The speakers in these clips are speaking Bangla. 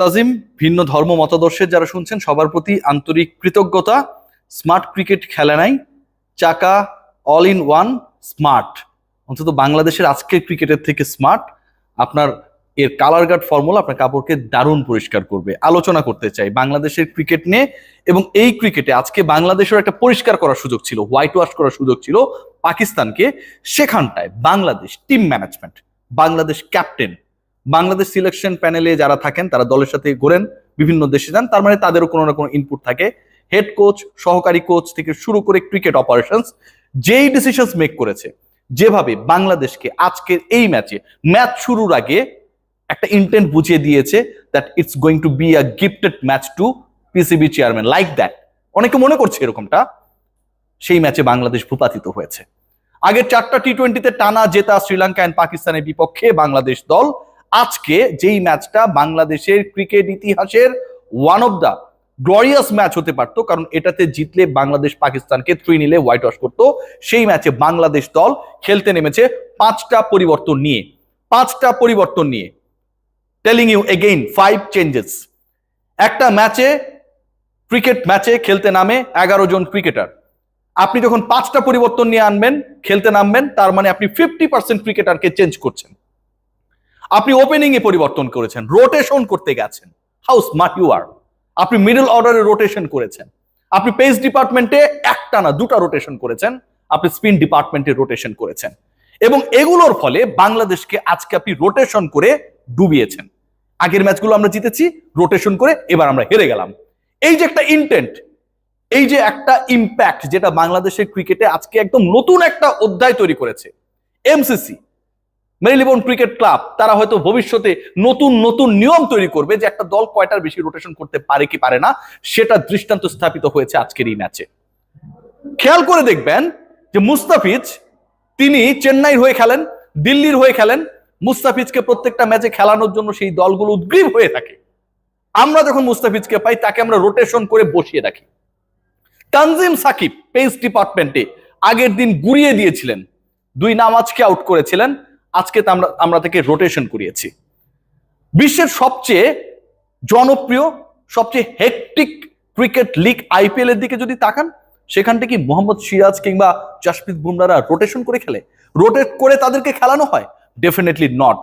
তাজিম, ভিন্ন ধর্ম মতাদর্শের যারা শুনছেন সবার প্রতি আন্তরিক কৃতজ্ঞতা। স্মার্ট ক্রিকেট খেলা নাই, চাকা অল ইন ওয়ান স্মার্ট, অন্তত বাংলাদেশের আজকের ক্রিকেটের থেকে স্মার্ট। আপনার এর কালার গার্ড ফর্মুলা আপনার কাপড়কে দারুণ পরিষ্কার করবে। আলোচনা করতে চাই বাংলাদেশের ক্রিকেট নিয়ে, এবং এই ক্রিকেটে আজকে বাংলাদেশের একটা পরিষ্কার করার সুযোগ ছিল, হোয়াইট ওয়াশ করার সুযোগ ছিল পাকিস্তানকে। সেখানটায় Bangladesh team management, Bangladesh captain, Bangladesh selection প্যানেলে যারা থাকেন তারা দলের সাথে ঘোরেন, বিভিন্ন দেশে যান, তার মানে তাদেরও কোনো না কোনো ইনপুট থাকে। হেড কোচ, সহকারী কোচ থেকে শুরু করে ক্রিকেট অপারেশনস যেই ডিসিশনস মেক করেছে, যেভাবে বাংলাদেশকে আজকের এই ম্যাচ শুরুর আগে একটা ইন্টেন্ট বুঝিয়ে দিয়েছে that it's going to be a gifted match to PCB chairman, like that. অনেকে মনে করছে এরকমটা, সেই ম্যাচে বাংলাদেশ ভূপাতিত হয়েছে। আগের 4টা টি-20-তে টানা জেতা শ্রীলঙ্কা এন্ড পাকিস্তানের বিপক্ষে বাংলাদেশ দল আজকে যেই ম্যাচটা বাংলাদেশের ক্রিকেট ইতিহাসের one of the glorious match হতে পারত, কারণ এটাতে জিতলে বাংলাদেশ পাকিস্তানকে 3-0 হোয়াইট ওয়াশ করতো। সেই ম্যাচে বাংলাদেশ দল খেলতে নেমেছে 5টা পরিবর্তন নিয়ে। Telling you again 5 changes. একটা ম্যাচে, ক্রিকেট ম্যাচে খেলতে নামে 11 জন ক্রিকেটার। আপনি যখন 5টা পরিবর্তন নিয়ে আনবেন, খেলতে নামবেন, তার মানে আপনি 50% ক্রিকেটারকে চেঞ্জ করছেন। আপনি ওপেনিং এ পরিবর্তন করেছেন, রোটেশন করতে গেছেন। How smart you are. আপনি মিডল অর্ডারে রোটেশন করেছেন, আপনি পেস ডিপার্টমেন্টে একটা না 2টা রোটেশন করেছেন, আপনি স্পিন ডিপার্টমেন্টে রোটেশন করেছেন, এবং এগুলোর ফলে বাংলাদেশকে আজকে আপনি রোটেশন করে ডুবিয়েছেন। আগের ম্যাচগুলো আমরা জিতেছি রোটেশন করে, এবার আমরা হেরে গেলাম। এই যে একটা ইন্টেন্ট, এই যে একটা ইম্প্যাক্ট, যেটা বাংলাদেশের ক্রিকেটে আজকে একদম নতুন একটা অধ্যায় তৈরি করেছে। এমসিসি, মেরিলেবোন ক্রিকেট ক্লাব, তারা হয়তো ভবিষ্যতে নতুন নতুন নিয়ম তৈরি করবে যে একটা দল কয়টার বেশি রোটেশন করতে পারে কি পারে না, সেটা দৃষ্টান্ত স্থাপিত হয়েছে আজকের এই ম্যাচে। খেয়াল করে দেখবেন যে মুস্তাফিজ, তিনি চেন্নাইর হয়ে খেলেন, দিল্লির হয়ে খেলেন। মুস্তাফিজকে প্রত্যেকটা ম্যাচে খেলানোর জন্য সেই দলগুলো উদ্গ্রীব হয়ে থাকে। আমরা যখন মুস্তাফিজকে পাই, তাকে আমরা রোটেশন করে বসিয়ে রাখি। তানজিম সাকিব পেস ডিপার্টমেন্টে আগের দিন গুড়িয়ে দিয়েছিলেন, 2 নামাজকে আউট করেছিলেন, আজকে আমরা তাকে রোটেশন করিয়েছি। বিশ্বের সবচেয়ে জনপ্রিয়, সবচেয়ে হেকটিক ক্রিকেট লিগ আইপিএল এর দিকে যদি তাকান, সেখান থেকে মোহাম্মদ সিরাজ কিংবা জাসপ্রীত বুমরারা রোটেশন করে খেলে, রোটেট করে তাদেরকে খেলানো হয়? Definitely not.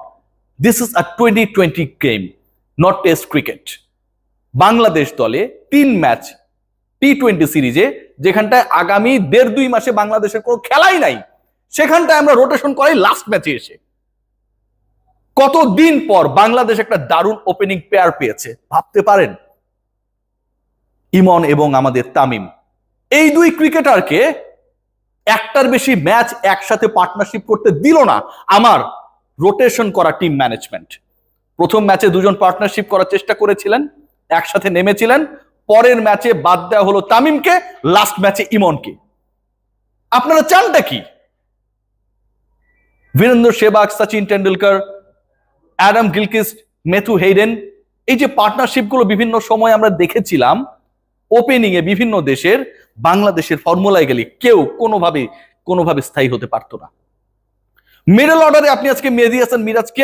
This is a 2020 game, not test cricket. Bangladesh দলে 3 ম্যাচ টি-20 সিরিজে, যেখানটায় আগামী 1.5-2 মাসে বাংলাদেশের কোনো খেলাই নাই, সেখানটায় আমরা রোটেশন করাই লাস্ট ম্যাচে এসে। কতদিন পর বাংলাদেশ একটা দারুণ ওপেনিং পেয়ার পেয়েছে, ভাবতে পারেন? ইমন এবং আমাদের তামিম, এই 2 ক্রিকেটারকে একটার বেশি ম্যাচ একসাথে পার্টনারশিপ করতে দিল না আমার রোটেশন করা টিম ম্যানেজমেন্ট। প্রথম ম্যাচে 2 জন পার্টনারশিপ করার চেষ্টা করেছিলেন, একসাথে নেমেছিলেন, পরের ম্যাচে বাদ দেওয়া হলো তামিমকে, লাস্ট ম্যাচে ইমনকে। আপনারা চানটা কি? Virender Sehwag, Sachin Tendulkar, Adam Gilchrist, Matthew Hayden, এই যে পার্টনারশিপগুলো বিভিন্ন সময় আমরা দেখেছিলাম ওপেনিং এ বিভিন্ন দেশের, বাংলাদেশের ফর্মুলায় গেলে কেউ কোনোভাবে স্থায়ী হতে পারতো না। মিডল অর্ডারে আপনি আজকে মেহেদী হাসান মিরাজকে